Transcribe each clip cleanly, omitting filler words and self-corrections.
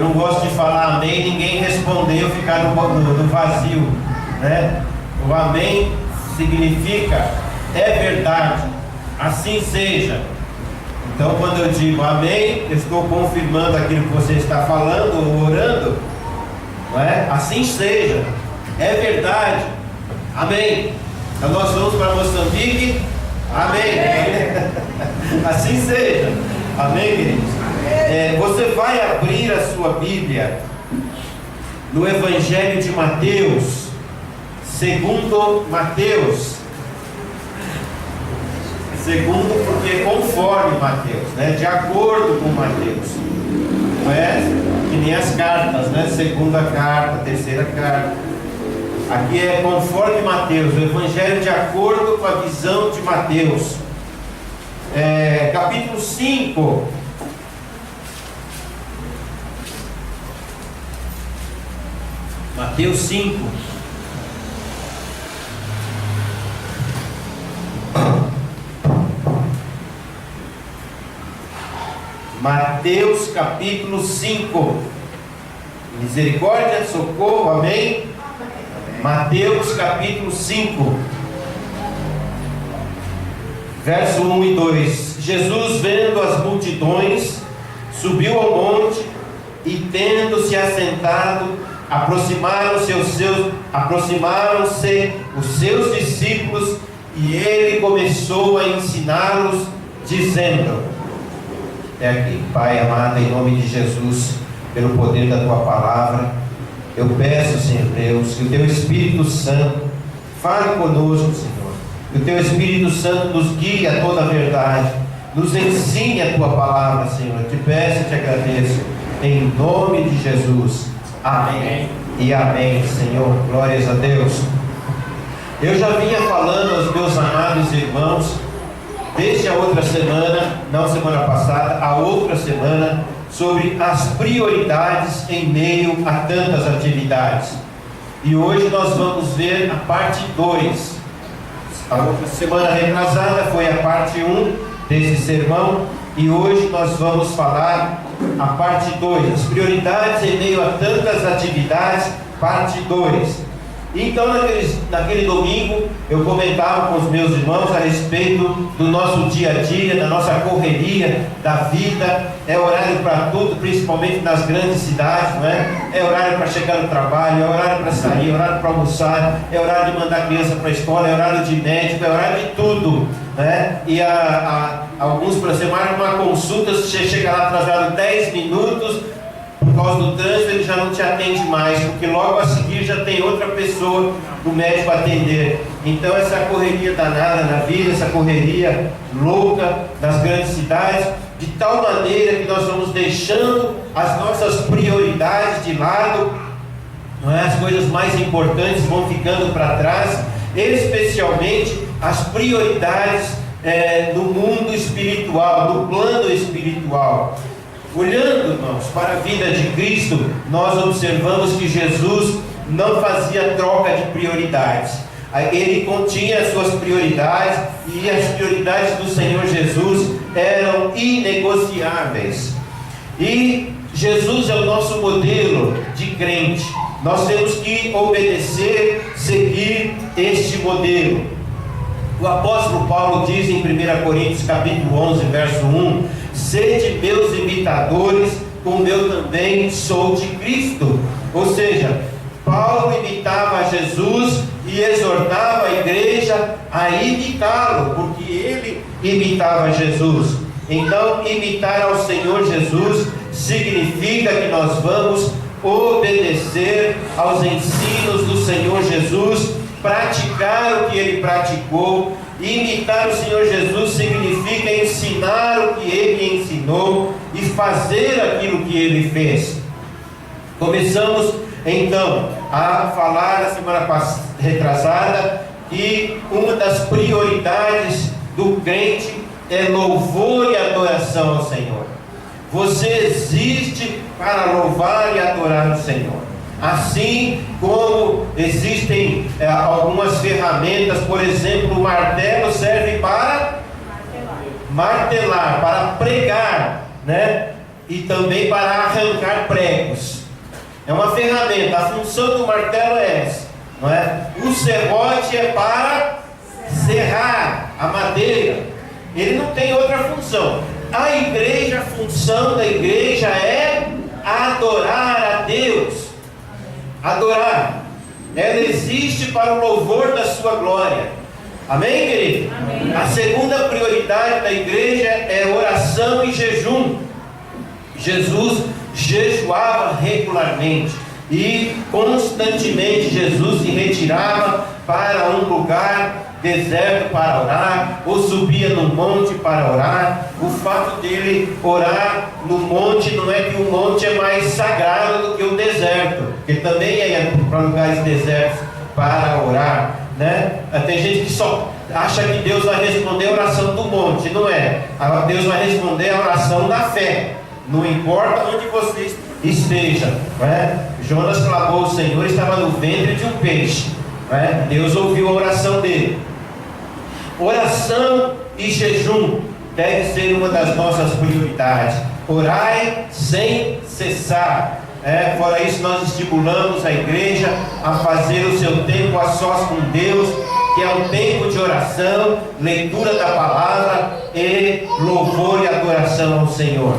não gosto de falar amém, ninguém respondeu, ficar no vazio, né? O amém significa é verdade, assim seja. Então, quando eu digo amém, eu estou confirmando aquilo que você está falando ou orando, não é? Assim seja, é verdade, amém. Então, nós vamos para Moçambique, amém. Assim seja, amém, queridos. Você vai abrir a sua Bíblia no Evangelho de Mateus, segundo Mateus. Segundo, porque conforme Mateus, né? De acordo com Mateus. Não é que nem as cartas, né? Segunda carta, terceira carta. Aqui é conforme Mateus, o Evangelho de acordo com a visão de Mateus. Capítulo 5. Mateus 5. Mateus capítulo 5. Misericórdia, socorro, amém? Mateus capítulo 5, verso 1 e 2. Jesus, vendo as multidões, subiu ao monte e, tendo-se assentado, aproximaram-se os seus discípulos, e ele começou a ensiná-los, dizendo: até aqui. Pai amado, em nome de Jesus, pelo poder da tua palavra, eu peço, Senhor Deus, que o teu Espírito Santo fale conosco, Senhor, que o teu Espírito Santo nos guie a toda a verdade, nos ensine a tua palavra, Senhor. Eu te peço e te agradeço, em nome de Jesus, amém e amém, Senhor. Glórias a Deus. Eu já vinha falando aos meus amados irmãos, desde a outra semana, não semana passada, a outra semana, sobre as prioridades em meio a tantas atividades. E hoje nós vamos ver a parte 2. A outra semana retrasada foi a parte 1 desse sermão, e hoje nós vamos falar a parte 2, as prioridades em meio a tantas atividades, parte 2. Então, naquele domingo, eu comentava com os meus irmãos a respeito do nosso dia a dia, da nossa correria, da vida. É horário para tudo, principalmente nas grandes cidades, não é? É horário para chegar no trabalho, é horário para sair, é horário para almoçar, é horário de mandar a criança para a escola, é horário de médico, é horário de tudo, né? E alguns, por exemplo, marcam uma consulta, você chega lá atrasado 10 minutos, por causa do trânsito, ele já não te atende mais, porque logo a seguir já tem outra pessoa do médico a atender. Então, essa correria danada na vida, essa correria louca das grandes cidades, de tal maneira que nós vamos deixando as nossas prioridades de lado, não é? As coisas mais importantes vão ficando para trás, especialmente as prioridades no mundo espiritual, no plano espiritual. Olhando, irmãos, para a vida de Cristo, nós observamos que Jesus não fazia troca de prioridades. Ele continha as suas prioridades, e as prioridades do Senhor Jesus eram inegociáveis. E Jesus é o nosso modelo de crente. Nós temos que obedecer, seguir este modelo. O apóstolo Paulo diz em 1 Coríntios capítulo 11, verso 1: sede meus imitadores, como eu também sou de Cristo. Ou seja, Paulo imitava a Jesus e exortava a igreja a imitá-lo, porque ele imitava Jesus. Então, imitar ao Senhor Jesus significa que nós vamos obedecer aos ensinos do Senhor Jesus, praticar o que ele praticou. Imitar o Senhor Jesus significa ensinar o que ele ensinou e fazer aquilo que ele fez. Começamos então a falar na semana retrasada que uma das prioridades do crente é louvor e adoração ao Senhor. Você existe para louvar e adorar o Senhor. Assim como existem algumas ferramentas, por exemplo, o martelo serve para martelar, para pregar, né? E também para arrancar pregos. é uma ferramenta. A função do martelo é essa, não é? O serrote é para serrar a madeira. Ele não tem outra função. A igreja, a função da igreja é adorar a Deus. Adorar. Ela existe para o louvor da sua glória. Amém, querido? Amém. A segunda prioridade da igreja é oração e jejum. Jesus jejuava regularmente e constantemente Jesus se retirava para um lugar deserto para orar, ou subia no monte para orar. O fato dele orar no monte não é que o monte é mais sagrado do que o deserto, porque também é para lugares desertos para orar, né? Tem gente que só acha que Deus vai responder a oração do monte. Não é. Deus vai responder a oração da fé, não importa onde você esteja, né? Jonas clamou ao Senhor, estava no ventre de um peixe, né? Deus ouviu a oração dele. Oração e jejum deve ser uma das nossas prioridades. Orai sem cessar. Fora isso, nós estimulamos a igreja a fazer o seu tempo a sós com Deus, que é um tempo de oração, leitura da palavra e louvor e adoração ao Senhor.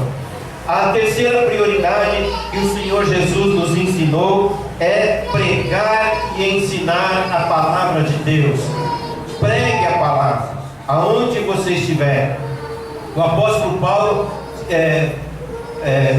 A terceira prioridade que o Senhor Jesus nos ensinou é pregar e ensinar a palavra de Deus. Pregue a palavra, aonde você estiver. O apóstolo Paulo,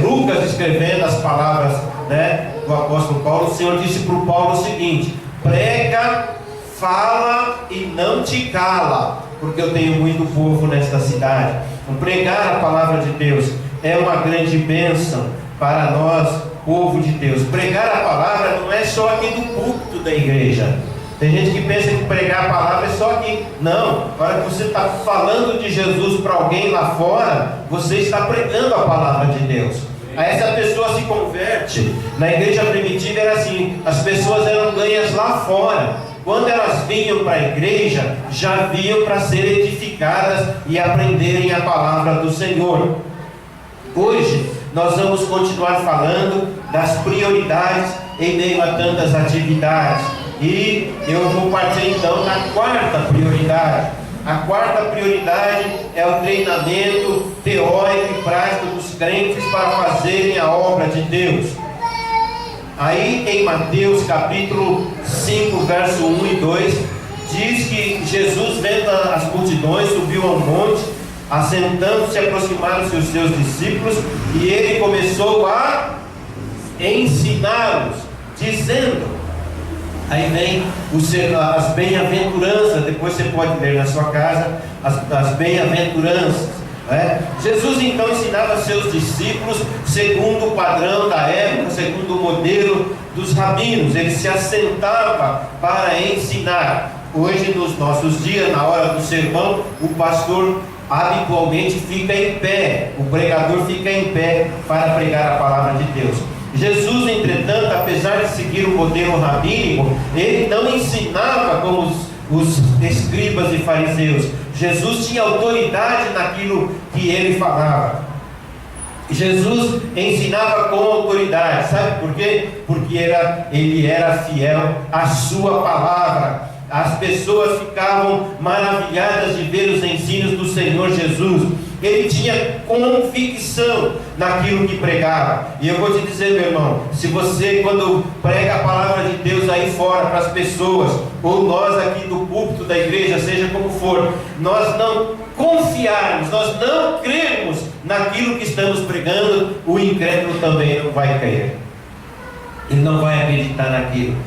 Lucas escrevendo as palavras, né, do apóstolo Paulo, o Senhor disse para o Paulo o seguinte: prega, fala e não te cala, porque eu tenho muito povo nesta cidade. Então, pregar a palavra de Deus é uma grande bênção para nós, povo de Deus. Pregar a palavra não é só aqui do púlpito da igreja. Tem gente que pensa que pregar a palavra é só aqui. Não, na hora que você está falando de Jesus para alguém lá fora, você está pregando a palavra de Deus. Aí essa pessoa se converte. Na igreja primitiva era assim: as pessoas eram ganhas lá fora. Quando elas vinham para a igreja, já vinham para ser edificadas e aprenderem a palavra do Senhor. Hoje nós vamos continuar falando das prioridades em meio a tantas atividades. E eu vou partir então na quarta prioridade. A quarta prioridade é o treinamento teórico e prático dos crentes para fazerem a obra de Deus. Aí em Mateus capítulo 5, verso 1 e 2, diz que Jesus, vendo as multidões, subiu ao monte, assentando-se, aproximaram-se os seus discípulos, e ele começou a ensiná-los, dizendo... Aí vem as bem-aventuranças. Depois você pode ler na sua casa as bem-aventuranças, né? Jesus então ensinava seus discípulos segundo o padrão da época, segundo o modelo dos rabinos. Ele se assentava para ensinar. Hoje, nos nossos dias, na hora do sermão, o pastor habitualmente fica em pé, o pregador fica em pé para pregar a palavra de Deus. Jesus, entretanto, apesar de seguir o modelo rabínico, ele não ensinava como os escribas e fariseus. Jesus tinha autoridade naquilo que ele falava. Jesus ensinava com autoridade. Sabe por quê? Porque ele era fiel à sua palavra. As pessoas ficavam maravilhadas de ver os ensinos do Senhor Jesus. Ele tinha convicção naquilo que pregava. E eu vou te dizer, meu irmão, se você, quando prega a palavra de Deus aí fora para as pessoas, ou nós aqui do púlpito da igreja, seja como for, nós não confiarmos, nós não crermos naquilo que estamos pregando, o incrédulo também não vai crer. Ele não vai acreditar naquilo.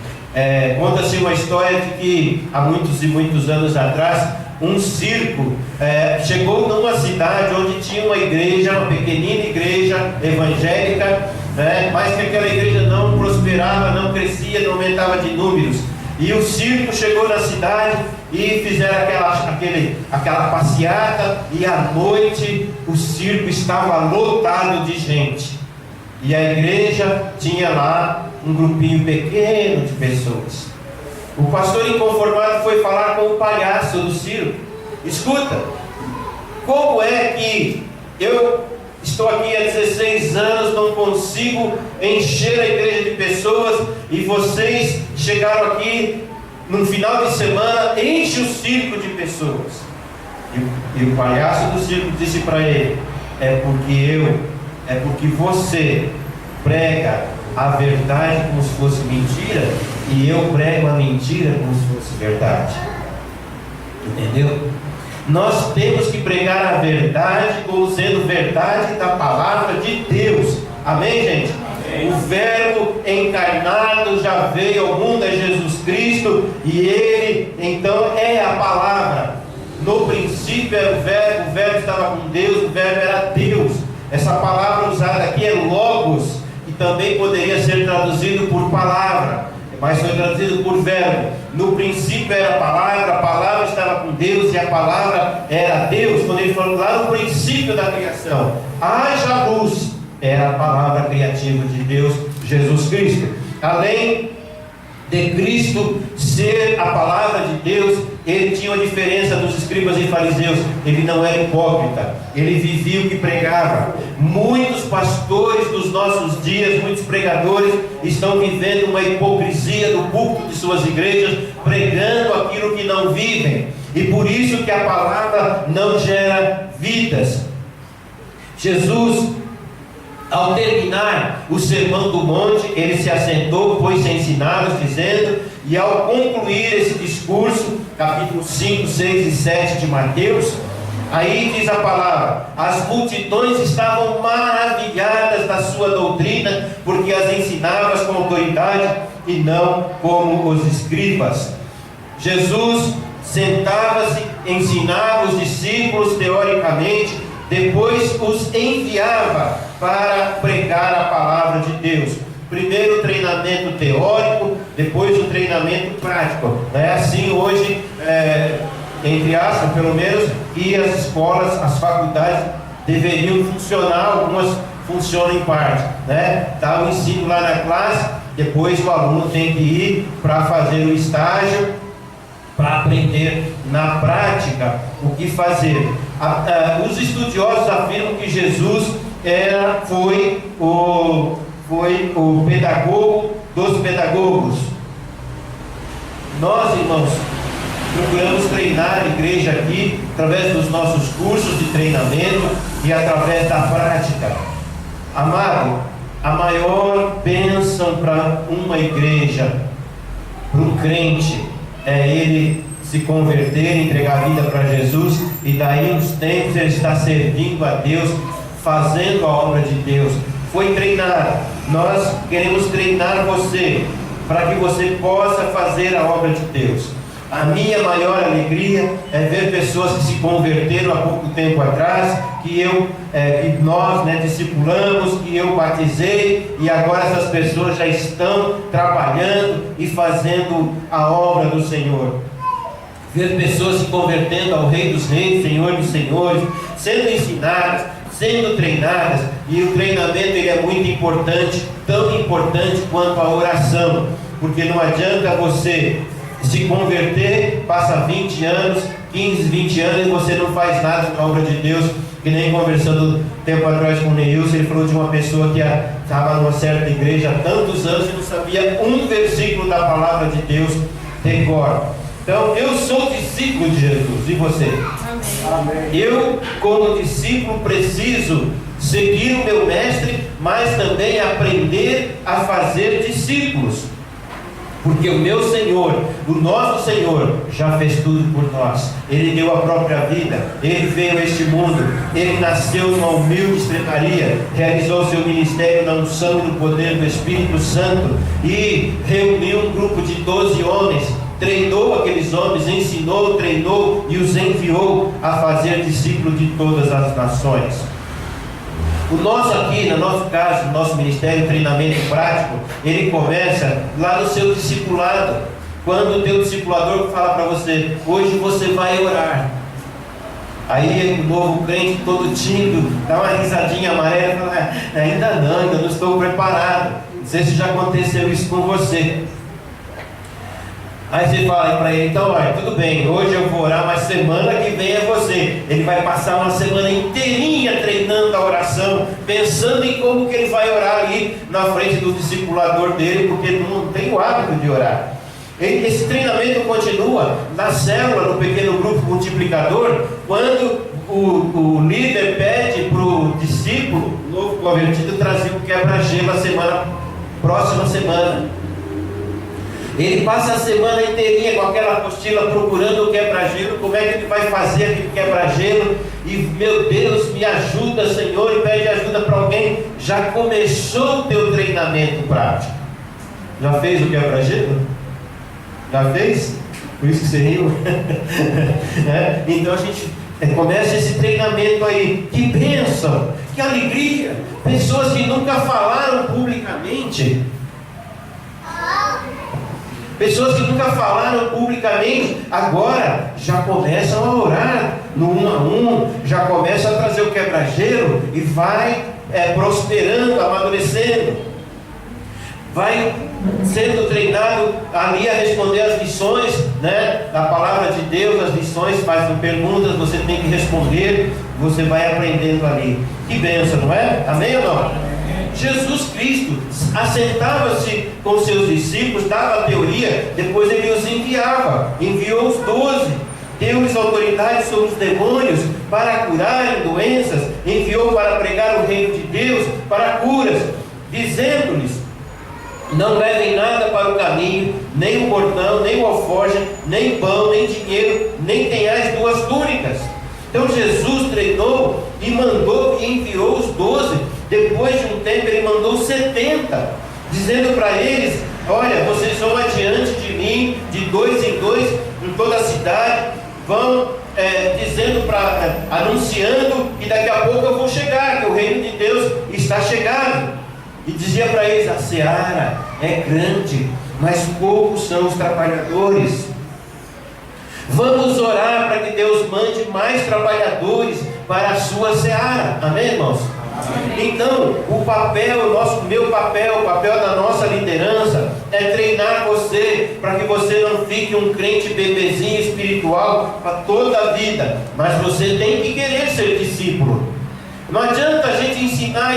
Conta-se uma história de que há muitos e muitos anos atrás, um circo chegou numa cidade onde tinha uma igreja, uma pequenina igreja evangélica, mas que aquela igreja não prosperava, não crescia, não aumentava de números. E o circo chegou na cidade e fizeram aquela passeata, e à noite o circo estava lotado de gente. E a igreja tinha lá um grupinho pequeno de pessoas. O pastor inconformado foi falar com o palhaço do circo. Escuta, como é que eu Estou aqui há 16 anos, não consigo encher a igreja de pessoas, e vocês chegaram aqui no final de semana, enche o círculo de pessoas. E o palhaço do círculo disse para ele: é porque você prega a verdade como se fosse mentira, e eu prego a mentira como se fosse verdade. Entendeu? Nós temos que pregar a verdade como sendo verdade da palavra de Deus. Amém, gente? Amém. O Verbo encarnado já veio ao mundo, é Jesus Cristo, e Ele então é a palavra. No princípio era o Verbo estava com Deus, o Verbo era Deus. Essa palavra usada aqui é Logos, que também poderia ser traduzido por palavra, mas foi traduzido por verbo. No princípio era a palavra estava com Deus, e a palavra era Deus. Quando ele falou lá no princípio da criação, haja luz, era a palavra criativa de Deus, Jesus Cristo. Além de Cristo ser a palavra de Deus, ele tinha uma diferença dos escribas e fariseus: ele não era hipócrita, ele vivia o que pregava. Muitos pastores dos nossos dias, muitos pregadores, estão vivendo uma hipocrisia no púlpito de suas igrejas, pregando aquilo que não vivem, e por isso que a palavra não gera vidas. Jesus, ao terminar o sermão do monte, ele se assentou, pôs-se a ensiná-los, dizendo, e ao concluir esse discurso, capítulo 5, 6 e 7 de Mateus, aí diz a palavra: as multidões estavam maravilhadas da sua doutrina, porque as ensinava com autoridade e não como os escribas. Jesus sentava-se, ensinava os discípulos teoricamente, depois os enviava para pregar a palavra de Deus. Primeiro o treinamento teórico, depois o treinamento prático. Não é assim hoje, entre aspas, pelo menos, que as escolas, as faculdades deveriam funcionar. Algumas funcionam em parte, né? Dá o ensino lá na classe, depois o aluno tem que ir para fazer o estágio, para aprender na prática o que fazer. Os estudiosos afirmam que Jesus foi o pedagogo dos pedagogos. Nós, irmãos, procuramos treinar a igreja aqui através dos nossos cursos de treinamento e através da prática. Amado, a maior bênção para uma igreja, para um crente, é ele se converter, entregar a vida para Jesus, e daí uns tempos ele está servindo a Deus, fazendo a obra de Deus. Foi treinado. Nós queremos treinar você para que você possa fazer a obra de Deus. A minha maior alegria é ver pessoas que se converteram há pouco tempo atrás, que nós discipulamos, que eu batizei, e agora essas pessoas já estão trabalhando e fazendo a obra do Senhor. Ver pessoas se convertendo ao Rei dos Reis, Senhor dos Senhores, sendo ensinadas, sendo treinadas. E o treinamento ele é muito importante, tão importante quanto a oração, porque não adianta você se converter, passa 20 anos, 15, 20 anos, e você não faz nada na obra de Deus. Que nem conversando tempo atrás com o Neilson, ele falou de uma pessoa que estava numa certa igreja há tantos anos e não sabia um versículo da palavra de Deus de cor. Então, eu sou discípulo de Jesus, e você? Amém. Eu, como discípulo, preciso seguir o meu mestre, mas também aprender a fazer discípulos, porque o meu Senhor, o nosso Senhor, já fez tudo por nós. Ele deu a própria vida, Ele veio a este mundo, Ele nasceu numa humilde estrebaria, realizou seu ministério na unção e no poder do Espírito Santo, e reuniu um grupo de 12 homens, treinou aqueles homens, ensinou, treinou e os enviou a fazer discípulos de todas as nações. O nosso aqui, no nosso caso, no nosso ministério, treinamento prático, ele começa lá no seu discipulado. Quando o teu discipulador fala para você: hoje você vai orar. Aí o novo crente, todo tímido, dá uma risadinha amarela e fala: ainda não estou preparado. Não sei se já aconteceu isso com você. Aí você fala para ele, então vai, tudo bem, hoje eu vou orar, mas semana que vem é você. Ele vai passar uma semana inteirinha treinando a oração, pensando em como que ele vai orar ali na frente do discipulador dele, porque não tem o hábito de orar. Esse treinamento continua na célula, no pequeno grupo multiplicador, quando o líder pede para o discípulo, novo convertido, trazer o quebra-gelo a próxima semana. Ele passa a semana inteirinha com aquela apostila procurando o quebra-gelo, como é que ele vai fazer aquele quebra-gelo, e meu Deus, me ajuda, Senhor, e pede ajuda para alguém. Já começou o teu treinamento prático. Já fez o quebra-gelo? Já fez? Por isso que você riu. Então a gente começa esse treinamento aí. Que bênção, que alegria. Pessoas que nunca falaram publicamente. Pessoas que nunca falaram publicamente, agora já começam a orar no 1 a 1, já começam a trazer o quebra-gelo e vai prosperando, amadurecendo, vai sendo treinado ali a responder as lições, da palavra de Deus. As lições fazem perguntas, você tem que responder, você vai aprendendo ali. Que bênção, não é? Amém ou não? Jesus Cristo assentava-se com seus discípulos, dava a teoria, depois ele os enviou os 12, deu-lhes autoridade sobre os demônios para curarem doenças, enviou para pregar o reino de Deus, para curas, dizendo-lhes: não levem nada para o caminho, nem o bordão, nem o alforje, nem pão, nem dinheiro, nem tenhais 2 túnicas. Então Jesus treinou e mandou e enviou os 12. Depois de um tempo ele mandou 70, dizendo para eles: olha, vocês vão adiante de mim, de 2 em 2, em toda a cidade, vão anunciando que daqui a pouco eu vou chegar, que o reino de Deus está chegando. E dizia para eles: a seara é grande, mas poucos são os trabalhadores. Vamos orar para que Deus mande mais trabalhadores para a sua seara. Amém, irmãos? Então, o meu papel, o papel da nossa liderança é treinar você para que você não fique um crente bebezinho espiritual para toda a vida, mas você tem que querer ser discípulo. Não adianta a gente ensinar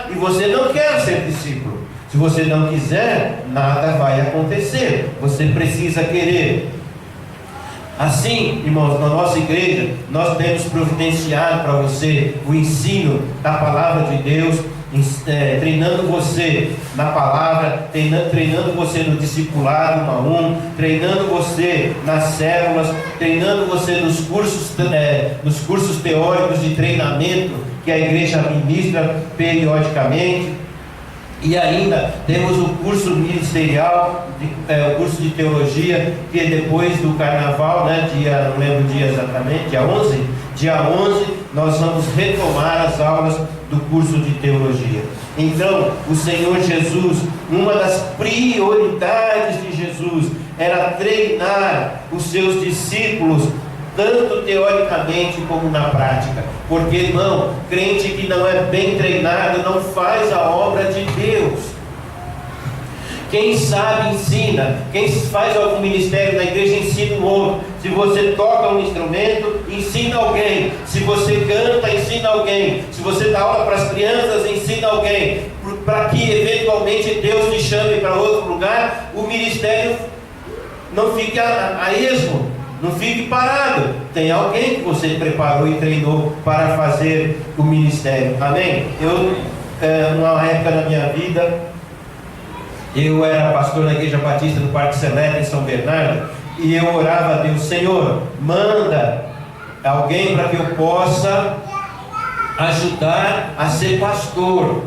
e você não quer ser discípulo. Se você não quiser, nada vai acontecer. Você precisa querer. Assim, irmãos, na nossa igreja, nós temos providenciado para você o ensino da palavra de Deus, treinando você na palavra, treinando você no discipulado 1 a 1, treinando você nas células, treinando você nos cursos teóricos de treinamento que a igreja ministra periodicamente. E ainda temos o curso ministerial, o curso de teologia, que é depois do carnaval, não lembro o dia exatamente, dia 11, nós vamos retomar as aulas do curso de teologia. Então, o Senhor Jesus, uma das prioridades de Jesus era treinar os seus discípulos, tanto teoricamente como na prática, porque, irmão, crente que não é bem treinado não faz a obra de Deus. Quem sabe ensina, quem faz algum ministério na igreja ensina o outro. Se você toca um instrumento, ensina alguém. Se você canta, ensina alguém. Se você dá aula para as crianças, ensina alguém, para que eventualmente Deus te chame para outro lugar, o ministério não fique a esmo. Não fique parado. Tem alguém que você preparou e treinou para fazer o ministério. Amém? Numa época da minha vida, eu era pastor na Igreja Batista do Parque Seleta, em São Bernardo, e eu orava a Deus: Senhor, manda alguém para que eu possa ajudar a ser pastor,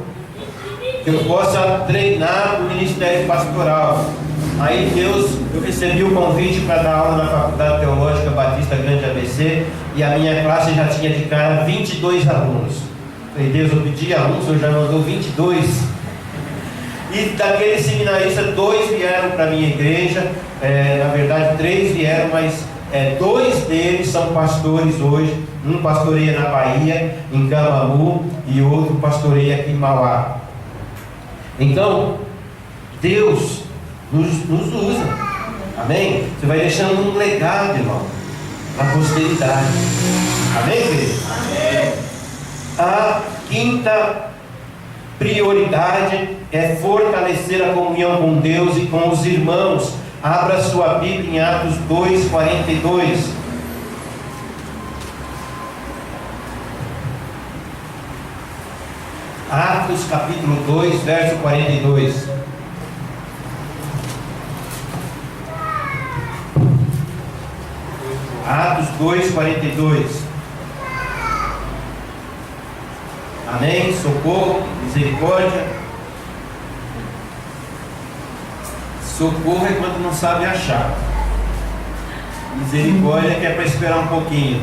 que eu possa treinar o ministério pastoral. Aí eu recebi o convite para dar aula na Faculdade Teológica Batista Grande ABC, e a minha classe já tinha de cara 22 alunos. Falei: Deus, eu pedi a um, o Senhor já mandou 22. E daqueles seminaristas, 2 vieram para a minha igreja, na verdade 3 vieram, mas 2 deles são pastores hoje. Um pastoreia na Bahia, em Camamu, e outro pastoreia aqui em Mauá. Então, Deus nos usa. Amém? Você vai deixando um legado, irmão, para a posteridade. Amém, querido? Amém. A quinta prioridade é fortalecer a comunhão com Deus e com os irmãos. Abra sua Bíblia em Atos 2:42. Atos capítulo 2, verso 42. Atos 2:42. Amém? Socorro, misericórdia. Socorro é quando não sabe achar. Misericórdia é que é para esperar um pouquinho.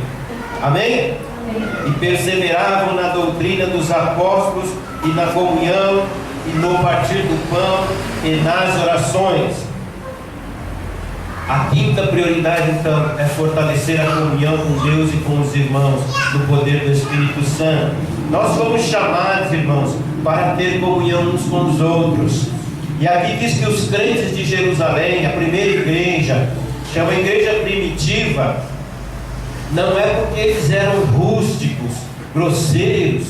Amém? E perseveravam na doutrina dos apóstolos e na comunhão e no partir do pão e nas orações. A quinta prioridade, então, é fortalecer a comunhão com Deus e com os irmãos no poder do Espírito Santo. Nós fomos chamados, irmãos, para ter comunhão uns com os outros. E aqui diz que os crentes de Jerusalém, a primeira igreja, chama igreja primitiva, não é porque eles eram rústicos, grosseiros,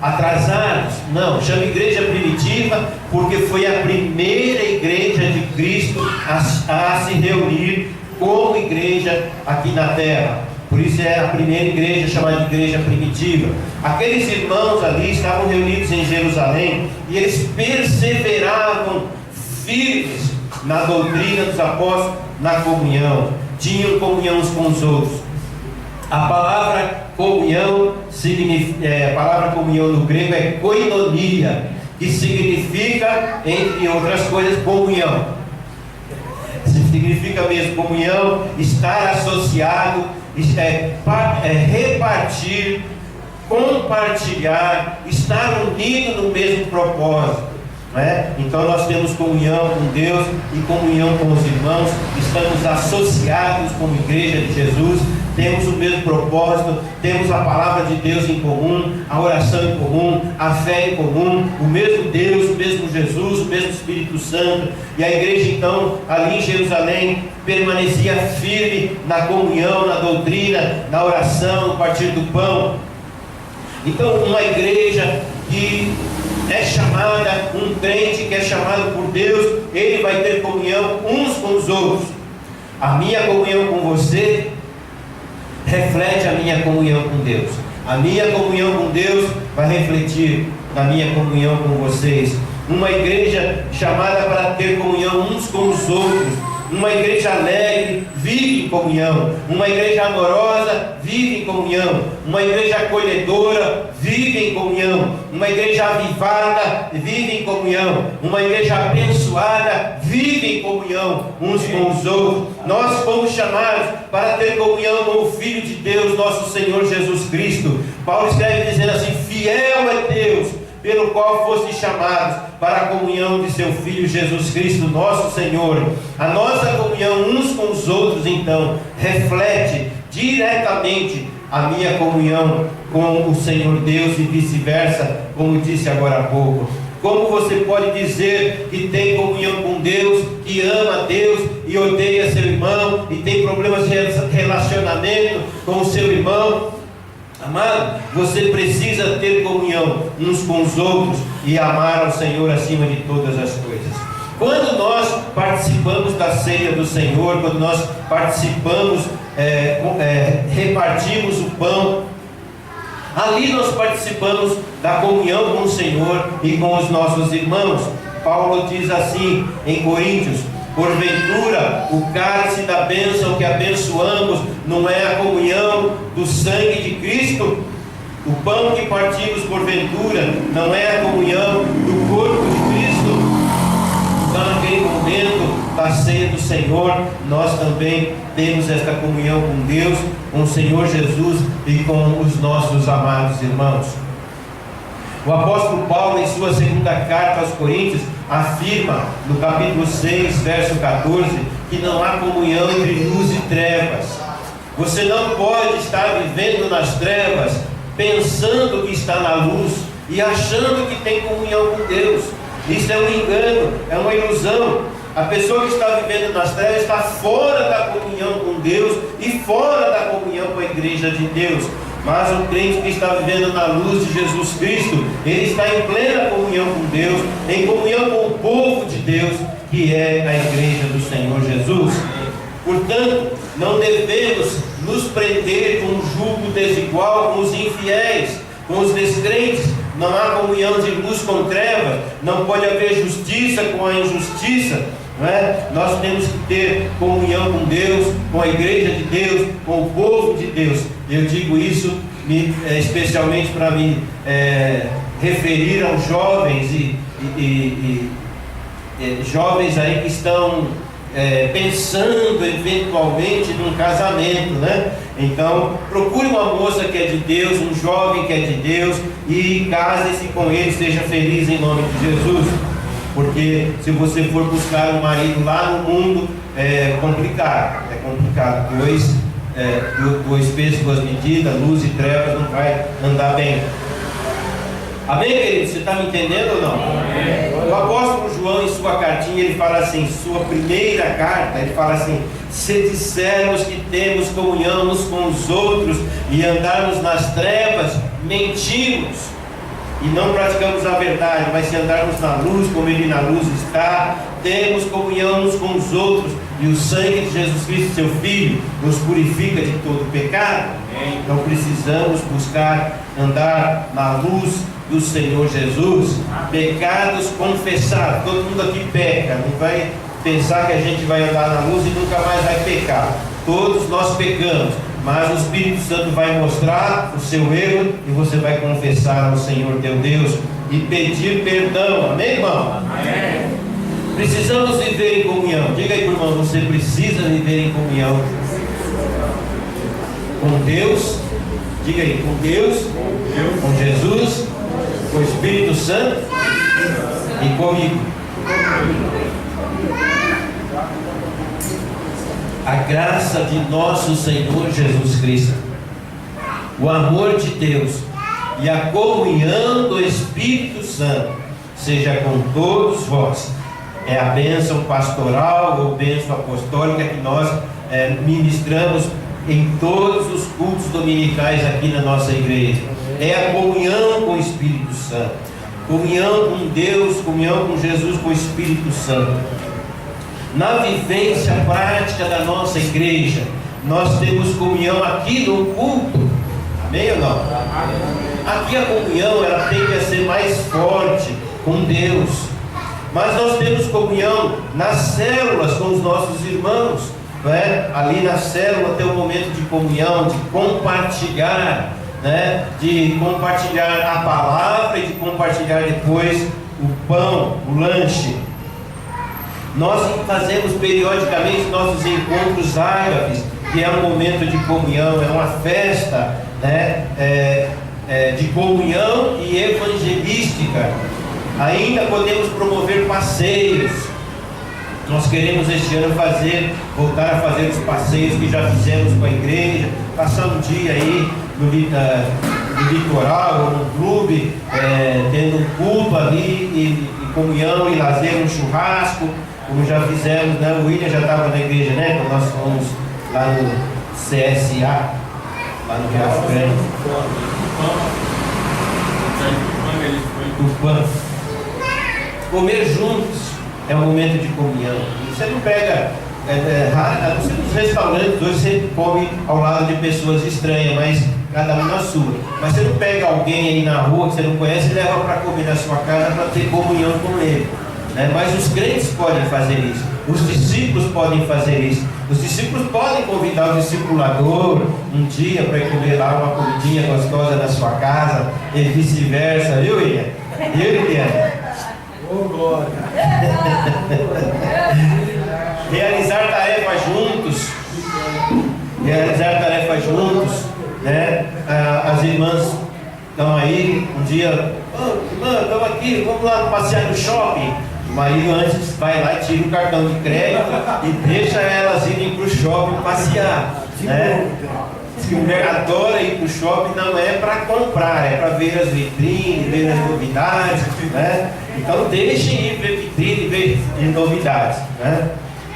atrasados. Não, chama igreja primitiva porque foi a primeira igreja de Cristo a se reunir como igreja aqui na terra. Por isso é a primeira igreja chamada de igreja primitiva. Aqueles irmãos ali estavam reunidos em Jerusalém e eles perseveravam firmes na doutrina dos apóstolos, na comunhão. Tinham comunhão uns com os outros. A palavra comunhão a palavra comunhão no grego é koinonia, que significa, entre outras coisas, comunhão. Significa mesmo comunhão, estar associado, repartir, compartilhar, estar unido no mesmo propósito. Então nós temos comunhão com Deus e comunhão com os irmãos, estamos associados como igreja de Jesus, temos o mesmo propósito, temos a palavra de Deus em comum, a oração em comum, a fé em comum, o mesmo Deus, o mesmo Jesus, o mesmo Espírito Santo. E a igreja então, ali em Jerusalém, permanecia firme na comunhão, na doutrina, na oração, no partir do pão. Então uma igreja que é chamada, um crente que é chamado por Deus, ele vai ter comunhão uns com os outros. A minha comunhão com você reflete a minha comunhão com Deus. A minha comunhão com Deus vai refletir na minha comunhão com vocês. Uma igreja chamada para ter comunhão uns com os outros. Uma igreja alegre vive em comunhão. Uma igreja amorosa vive em comunhão. Uma igreja acolhedora vive em comunhão. Uma igreja avivada vive em comunhão. Uma igreja abençoada vive em comunhão uns com os outros. Nós fomos chamados para ter comunhão com o Filho de Deus, nosso Senhor Jesus Cristo. Paulo escreve dizendo assim: fiel é Deus, pelo qual foste chamados para a comunhão de seu Filho Jesus Cristo, nosso Senhor. A nossa comunhão uns com os outros, então, reflete diretamente a minha comunhão com o Senhor Deus e vice-versa, como disse agora há pouco. Como você pode dizer que tem comunhão com Deus, que ama Deus e odeia seu irmão, e tem problemas de relacionamento com o seu irmão? Amado, você precisa ter comunhão uns com os outros e amar ao Senhor acima de todas as coisas. Quando nós participamos da ceia do Senhor, quando nós participamos, repartimos o pão, ali nós participamos da comunhão com o Senhor e com os nossos irmãos. Paulo diz assim em Coríntios: porventura o cálice da bênção que abençoamos não é a comunhão do sangue de Cristo? O pão que partimos porventura não é a comunhão do corpo de Cristo? Então, naquele momento da ceia do Senhor, nós também temos esta comunhão com Deus, com o Senhor Jesus e com os nossos amados irmãos. O apóstolo Paulo, em sua segunda carta aos Coríntios, afirma no capítulo 6, verso 14, que não há comunhão entre luz e trevas. Você não pode estar vivendo nas trevas, pensando que está na luz e achando que tem comunhão com Deus. Isso é um engano, é uma ilusão. A pessoa que está vivendo nas trevas está fora da comunhão com Deus e fora da comunhão com a igreja de Deus. Mas o crente que está vivendo na luz de Jesus Cristo, ele está em plena comunhão com Deus, em comunhão com o povo de Deus, que é a igreja do Senhor Jesus. Portanto, não devemos nos prender com um julgo desigual com os infiéis, com os descrentes. Não há comunhão de luz com trevas, não pode haver justiça com a injustiça, não é? Nós temos que ter comunhão com Deus, com a igreja de Deus, com o povo de Deus. Eu digo isso especialmente para me referir aos jovens jovens aí que estão pensando eventualmente num casamento, né? Então procure uma moça que é de Deus, um jovem que é de Deus, e case-se com ele, seja feliz em nome de Jesus. Porque se você for buscar um marido lá no mundo, é complicado, dois pesos, duas medidas, luz e trevas, não vai andar bem. Amém, querido? Você está me entendendo ou não? Amém. O apóstolo João, em sua cartinha, ele fala assim, sua primeira carta, ele fala assim: se dissermos que temos comunhão uns com os outros e andarmos nas trevas, mentimos e não praticamos a verdade. Mas se andarmos na luz, como ele na luz está, temos comunhão uns com os outros, e o sangue de Jesus Cristo, seu Filho, nos purifica de todo pecado. Então precisamos buscar andar na luz do Senhor Jesus. Pecados confessados. Todo mundo aqui peca, não vai pensar que a gente vai andar na luz e nunca mais vai pecar. Todos nós pecamos, mas o Espírito Santo vai mostrar o seu erro e você vai confessar ao Senhor teu Deus e pedir perdão. Amém, irmão? Amém. Precisamos viver em comunhão. Diga aí, irmão, você precisa viver em comunhão com Deus. Diga aí, com Deus, com Jesus, com o Espírito Santo e comigo. A graça de nosso Senhor Jesus Cristo, o amor de Deus e a comunhão do Espírito Santo seja com todos vós. É a bênção pastoral ou bênção apostólica que nós ministramos em todos os cultos dominicais aqui na nossa igreja. É a comunhão com o Espírito Santo, comunhão com Deus, comunhão com Jesus, com o Espírito Santo. Na vivência prática da nossa igreja, nós temos comunhão aqui no culto. Amém ou não? Aqui a comunhão, ela tende a ser mais forte com Deus. Mas nós temos comunhão nas células com os nossos irmãos, não é? Ali na célula tem um momento de comunhão, de compartilhar, né? De compartilhar a palavra e de compartilhar depois o pão, o lanche. Nós fazemos periodicamente nossos encontros ágapes, que é um momento de comunhão, é uma festa, né? De comunhão e evangelística. Ainda podemos promover passeios. Nós queremos este ano voltar a fazer os passeios que já fizemos com a igreja, passar um dia aí no litoral ou no clube, tendo um culto ali e comunhão e lazer, um churrasco, como já fizemos, né? O William já estava na igreja, né? Quando nós fomos lá no CSA, lá no Rio Grande. Tupã. Comer juntos é um momento de comunhão. Você não pega, a não ser nos restaurantes, hoje você come ao lado de pessoas estranhas, mas cada um na sua. Mas você não pega alguém aí na rua que você não conhece e leva para comer na sua casa para ter comunhão com ele, né? Mas os crentes podem fazer isso, os discípulos podem fazer isso. Os discípulos podem convidar o discipulador um dia para ir comer lá uma comidinha gostosa na sua casa e vice-versa, viu, William? Viu, William? Oh, glória! Realizar tarefas juntos, né? As irmãs estão aí, um dia, irmã, estamos aqui, vamos lá passear no shopping. O marido antes vai lá e tira o cartão de crédito e deixa elas irem para o shopping passear, né? Que o mulher adora ir para o shopping, não é para comprar, é para ver as vitrines, ver as novidades, né? Então deixem ir ver vitrine, ver de novidades, né?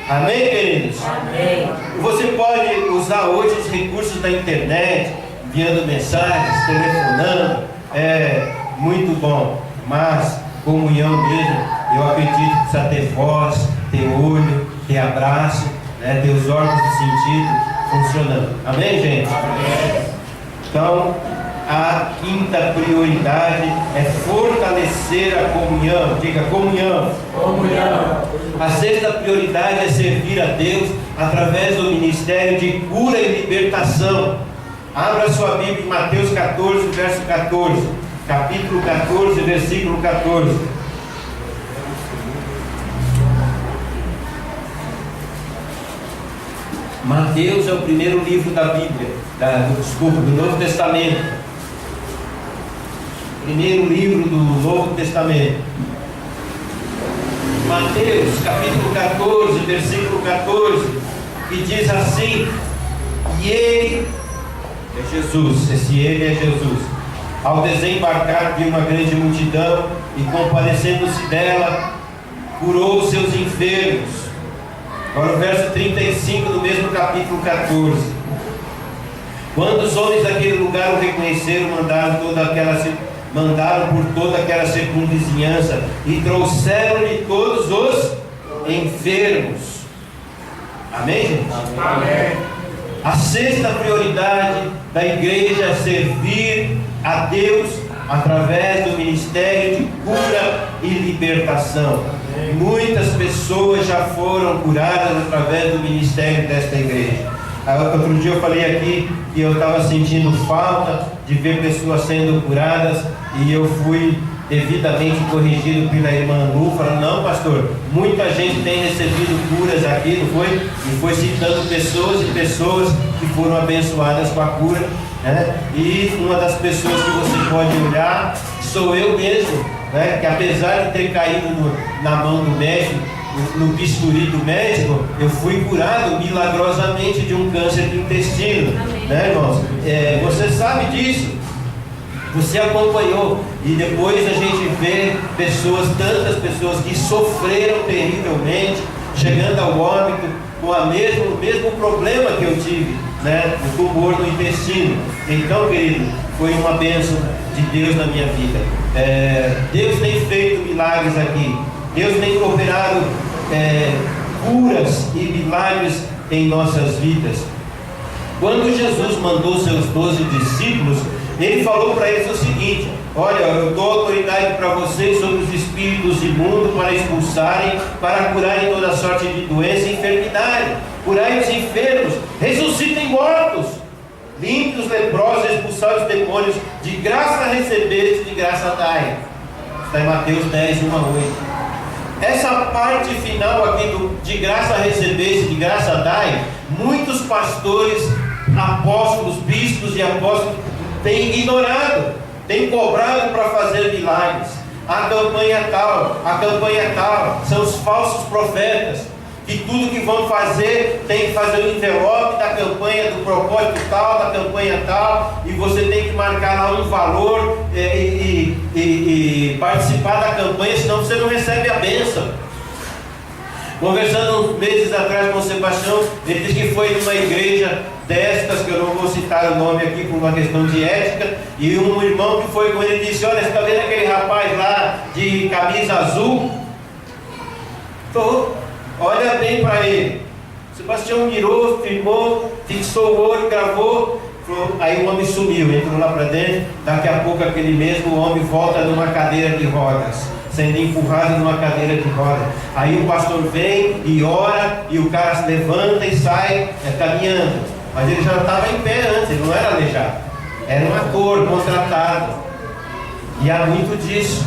Amém, queridos? Amém. Você pode usar hoje os recursos da internet, enviando mensagens, telefonando, é muito bom, mas comunhão mesmo, eu acredito que precisa ter voz, ter olho, ter abraço, né? Ter os órgãos de sentido funcionando. Amém, gente? Amém. Então, a quinta prioridade é fortalecer a comunhão. Diga comunhão. Comunhão. A sexta prioridade é servir a Deus através do ministério de cura e libertação. Abra sua Bíblia em Mateus 14, verso 14. Capítulo 14, versículo 14. Mateus é o primeiro livro da Bíblia, do Novo Testamento. Primeiro livro do Novo Testamento. Mateus, capítulo 14, versículo 14, que diz assim: e ele é Jesus, esse ele é Jesus, ao desembarcar de uma grande multidão e compadecendo-se dela, curou os seus enfermos. Agora o verso 35 do mesmo capítulo 14. Quando os homens daquele lugar o reconheceram, mandaram por toda aquela circunvizinhança e trouxeram-lhe todos os enfermos. Amém, gente? Amém. A sexta prioridade da igreja é servir a Deus através do ministério de cura e libertação. Muitas pessoas já foram curadas através do ministério desta igreja. Outro dia eu falei aqui que eu estava sentindo falta de ver pessoas sendo curadas, e eu fui devidamente corrigido pela irmã Lu, falando: não, pastor, muita gente tem recebido curas aqui, não foi? E foi citando pessoas e pessoas que foram abençoadas com a cura, né? E uma das pessoas que você pode olhar sou eu mesmo, né? Que apesar de ter caído na mão do médico, no bisturi do médico, eu fui curado milagrosamente de um câncer do intestino, né, irmãos? Você sabe disso, você acompanhou, e depois a gente vê tantas pessoas que sofreram terrivelmente, chegando ao óbito com o mesmo problema que eu tive, né, o tumor no intestino. Então, querido, foi uma bênção de Deus na minha vida. Deus tem feito milagres aqui. Deus tem operado curas e milagres em nossas vidas. Quando Jesus mandou seus 12 discípulos, Ele falou para eles o seguinte: olha, eu dou autoridade para vocês sobre os espíritos imundos para expulsarem, para curarem toda sorte de doença e enfermidade, curai os enfermos, ressuscitem mortos, limpem os leprosos, expulsar os demônios, de graça receberes, de graça dai. Está em Mateus 10, 1 a 8. Essa parte final aqui de graça receberes, de graça dai, muitos pastores, apóstolos, bispos e apóstolos têm ignorado, têm cobrado para fazer milagres. A campanha tal, são os falsos profetas, que tudo que vão fazer tem que fazer o envelope da campanha, do propósito tal, da campanha tal, e você tem que marcar lá um valor e participar da campanha, senão você não recebe a bênção. Conversando uns meses atrás com o Sebastião, ele disse que foi numa igreja destas, que eu não vou citar o nome aqui por uma questão de ética, e um irmão que foi com ele disse: olha, você está vendo aquele rapaz lá de camisa azul? Estou. Olha bem para ele. Sebastião mirou, filmou, fixou o olho, gravou. Aí o homem sumiu, entrou lá para dentro. Daqui a pouco aquele mesmo homem volta numa cadeira de rodas, sendo empurrado numa cadeira de rodas. Aí o pastor vem e ora, e o cara se levanta e sai caminhando. Mas ele já estava em pé antes, ele não era aleijado, era um ator contratado. E há muito disso.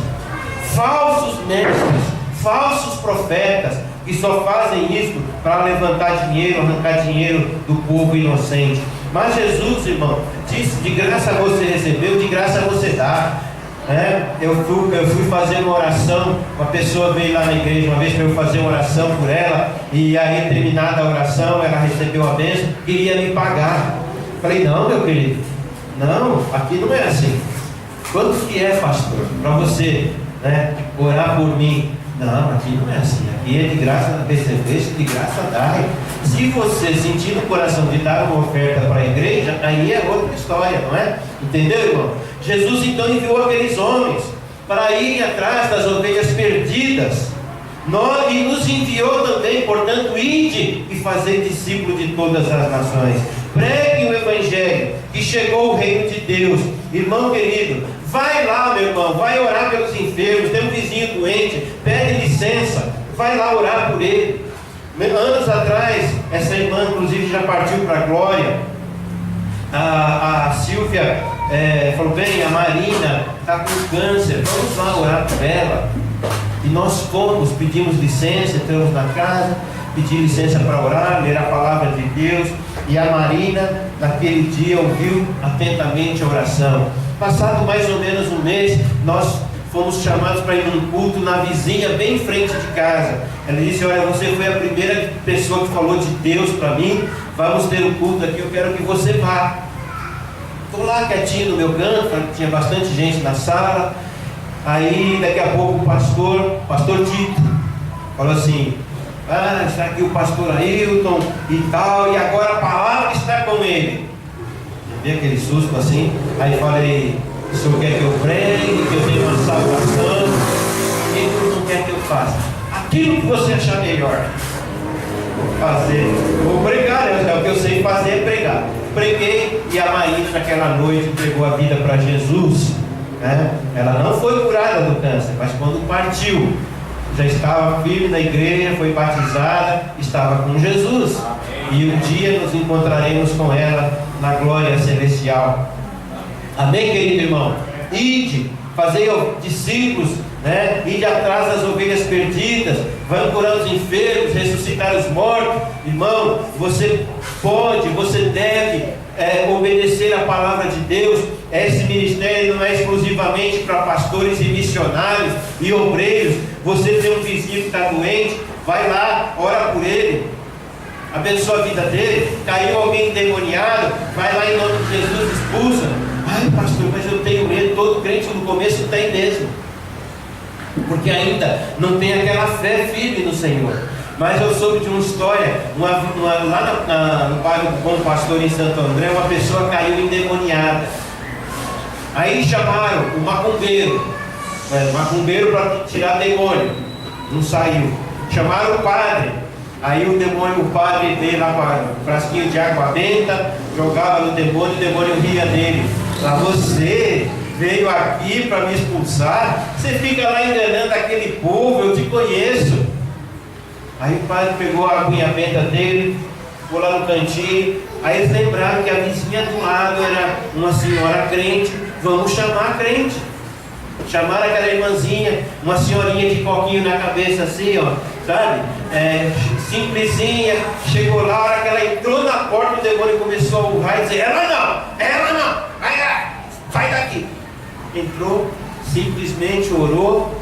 Falsos mestres, falsos profetas, que só fazem isso para levantar dinheiro, arrancar dinheiro do povo inocente. Mas Jesus, irmão, disse: de graça você recebeu, de graça você dá. Eu fui fazer uma oração, uma pessoa veio lá na igreja uma vez para eu fazer uma oração por ela, e aí, terminada a oração, ela recebeu a bênção, queria me pagar. Falei: não, meu querido, não, aqui não é assim. Quanto que é, pastor, para você orar por mim? Não, aqui não é assim. Aqui é de graça recebeste, de graça dai. Se você sentir no coração de dar uma oferta para a igreja, aí é outra história, não é? Entendeu, irmão? Jesus então enviou aqueles homens para irem atrás das ovelhas perdidas. E nos enviou também, portanto, ide e fazer discípulo de todas as nações. Pregue o Evangelho, que chegou o reino de Deus. Irmão querido, vai lá, meu irmão, vai orar pelos enfermos. Tem um vizinho doente, pede licença, vai lá orar por ele. Anos atrás, essa irmã inclusive já partiu para a glória. A Silvia falou: bem, a Marina está com câncer, vamos lá orar por ela. E nós fomos, pedimos licença, entramos na casa, pedi licença para orar, ler a palavra de Deus. E a Marina, naquele dia, ouviu atentamente a oração. Passado mais ou menos um mês, nós fomos chamados para ir num culto na vizinha, bem em frente de casa. Ela disse: olha, você foi a primeira pessoa que falou de Deus para mim, vamos ter um culto aqui, eu quero que você vá. Estou lá quietinho no meu canto, tinha bastante gente na sala. Aí daqui a pouco o pastor Tito, falou assim: está aqui o pastor Ailton e tal, e agora a palavra está com ele. Eu vi aquele susto assim. Aí falei: o senhor quer que eu pregue, que eu tenha uma salvação? O que o senhor quer que eu faça? Aquilo que você achar melhor. Vou fazer, vou pregar, o que eu sei fazer é pregar. Preguei, e a Marina naquela noite entregou a vida para Jesus. Ela não foi curada do câncer, mas quando partiu, já estava firme na igreja, foi batizada, estava com Jesus. E um dia nos encontraremos com ela na glória celestial. Amém, querido irmão? Ide, fazei discípulos, ide atrás das ovelhas perdidas, vão curar os enfermos, ressuscitar os mortos. Irmão, você pode, você deve obedecer a palavra de Deus. Esse ministério não é exclusivamente para pastores e missionários e obreiros. Você tem um vizinho que está doente, vai lá, ora por ele, abençoa a vida dele. Caiu alguém endemoniado, vai lá em nome de Jesus, expulsa. Ai, pastor, mas eu tenho medo. Todo crente no começo tem mesmo, porque ainda não tem aquela fé firme no Senhor. Mas eu soube de uma história, lá no bairro do Bom Pastor em Santo André, uma pessoa caiu endemoniada. Aí chamaram o macumbeiro para tirar demônio, não saiu. Chamaram o padre, aí o padre veio lá com um frasquinho de água benta, jogava no demônio, o demônio ria dele. Você veio aqui para me expulsar? Você fica lá enganando aquele povo, eu te conheço. Aí o padre pegou a aguinha benta dele, ficou lá no cantinho. Aí eles lembraram que a vizinha do lado era uma senhora crente. Vamos chamar a crente. Chamaram aquela irmãzinha, uma senhorinha de coquinho na cabeça assim, ó, sabe? Simplesinha. Chegou lá, a hora que ela entrou na porta, o demônio começou a urrar e dizer: ela não, vai daqui. Entrou, simplesmente orou,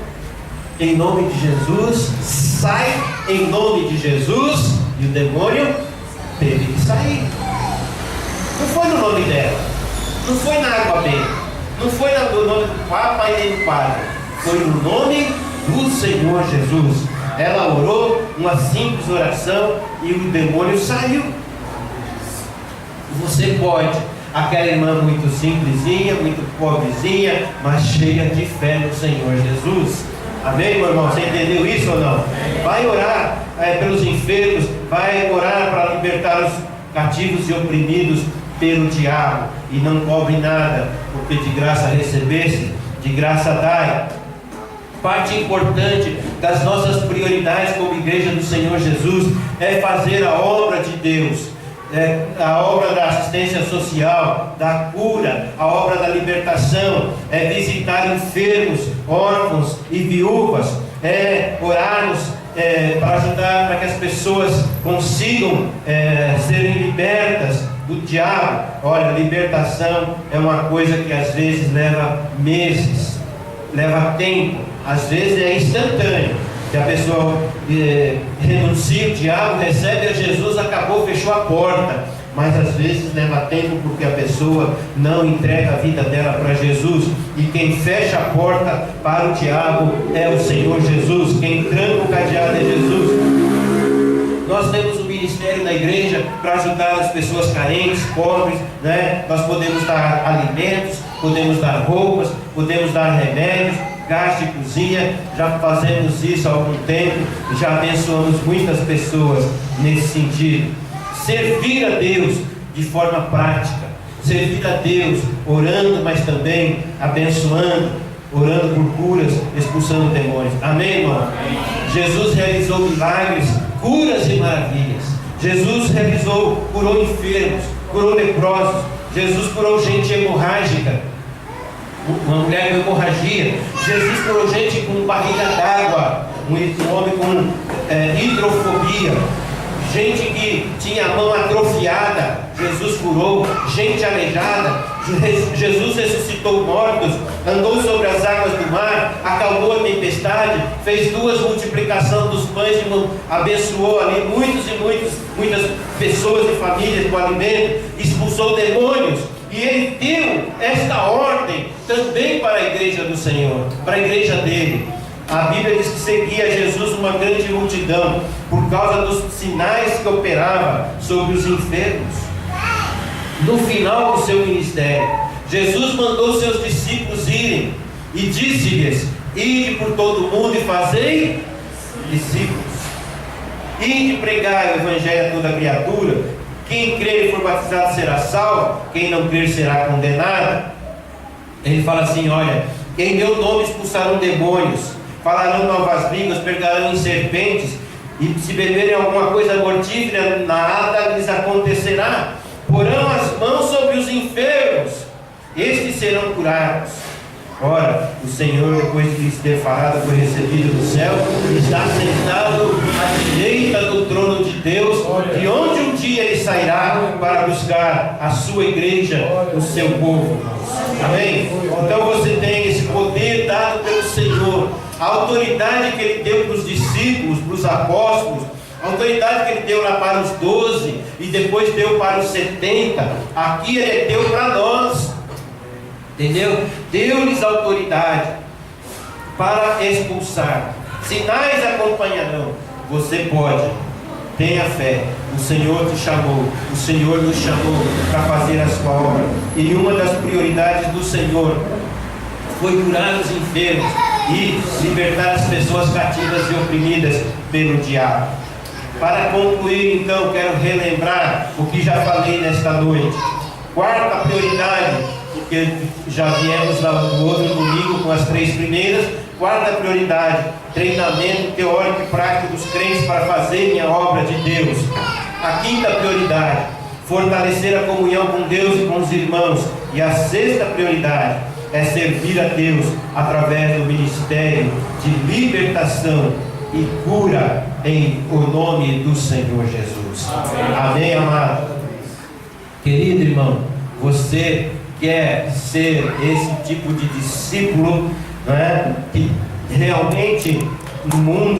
em nome de Jesus, sai em nome de Jesus, e o demônio teve que sair. Não foi no nome dela, não foi na água benta, não foi no nome do Papa e nem do Padre, foi no nome do Senhor Jesus. Ela orou uma simples oração e o demônio saiu. Você pode. Aquela irmã muito simplesinha, muito pobrezinha, mas cheia de fé no Senhor Jesus. Amém, meu irmão? Você entendeu isso ou não? Vai orar pelos enfermos, vai orar para libertar os cativos e oprimidos pelo diabo, e não cobre nada, porque de graça recebeste, de graça dai. Parte importante das nossas prioridades como igreja do Senhor Jesus é fazer a obra de Deus. A obra da assistência social, da cura, a obra da libertação, é visitar enfermos, órfãos e viúvas, orarmos para ajudar para que as pessoas consigam serem libertas do diabo. Olha, libertação é uma coisa que às vezes leva meses, leva tempo, às vezes é instantâneo. Que a pessoa renuncia o diabo, recebe a Jesus, acabou, fechou a porta. mas às vezes leva tempo porque a pessoa não entrega a vida dela para Jesus. E quem fecha a porta para o diabo é o Senhor Jesus. Quem tranca o cadeado é Jesus. Nós temos um ministério na igreja para ajudar as pessoas carentes, pobres, né? Nós podemos dar alimentos, podemos dar roupas, podemos dar remédios, gás de cozinha. Já fazemos isso há algum tempo, já abençoamos muitas pessoas nesse sentido. Servir a Deus de forma prática, servir a Deus orando, mas também abençoando, orando por curas, expulsando demônios. Amém, irmão? Amém. Jesus realizou milagres, curas e maravilhas. Jesus curou enfermos, curou leprosos. Jesus curou gente hemorrágica, uma mulher com hemorragia. Jesus curou gente com barriga d'água, um homem com hidrofobia, gente que tinha a mão atrofiada, Jesus curou. Gente aleijada, Jesus ressuscitou mortos, andou sobre as águas do mar, acalmou a tempestade, fez multiplicação dos pães, abençoou ali muitas pessoas e famílias com alimento, expulsou demônios. E Ele deu esta ordem também para a igreja do Senhor, para a igreja dele. A Bíblia diz que seguia Jesus uma grande multidão, por causa dos sinais que operava sobre os enfermos. No final do seu ministério, Jesus mandou seus discípulos irem e disse-lhes: ide por todo o mundo e fazei discípulos. Ide pregar o evangelho a toda criatura. Quem crer e for batizado será salvo, quem não crer será condenado. Ele fala assim: olha, em meu nome expulsarão demônios, falarão novas línguas, pegarão em serpentes, e se beberem alguma coisa mortífera, nada lhes acontecerá. Porão as mãos sobre os enfermos, estes serão curados. Ora, o Senhor, depois de lhes ter falado, foi recebido do céu, está sentado à direita do trono de Deus, de onde um dia Ele sairá para buscar a sua igreja, o seu povo. Amém? Então você tem esse poder dado pelo Senhor, a autoridade que Ele deu para os discípulos, para os apóstolos, a autoridade que Ele deu lá para os 12 e depois deu para os 70, aqui Ele deu para nós. Entendeu? Deu-lhes autoridade para expulsar. Sinais acompanharão. Você pode, tenha fé. O Senhor te chamou, o Senhor nos chamou para fazer a sua obra. E uma das prioridades do Senhor foi curar os enfermos e libertar as pessoas cativas e oprimidas pelo diabo. Para concluir, então, quero relembrar o que já falei nesta noite. Quarta prioridade, porque já viemos lá no outro domingo com as 3 primeiras. Quarta prioridade: treinamento teórico e prático dos crentes para fazerem a obra de Deus. A quinta prioridade: fortalecer a comunhão com Deus e com os irmãos. E a sexta prioridade é servir a Deus através do ministério de libertação e cura em o nome do Senhor Jesus. Amém, amado? Querido irmão, você quer ser esse tipo de discípulo, não é? Que realmente no mundo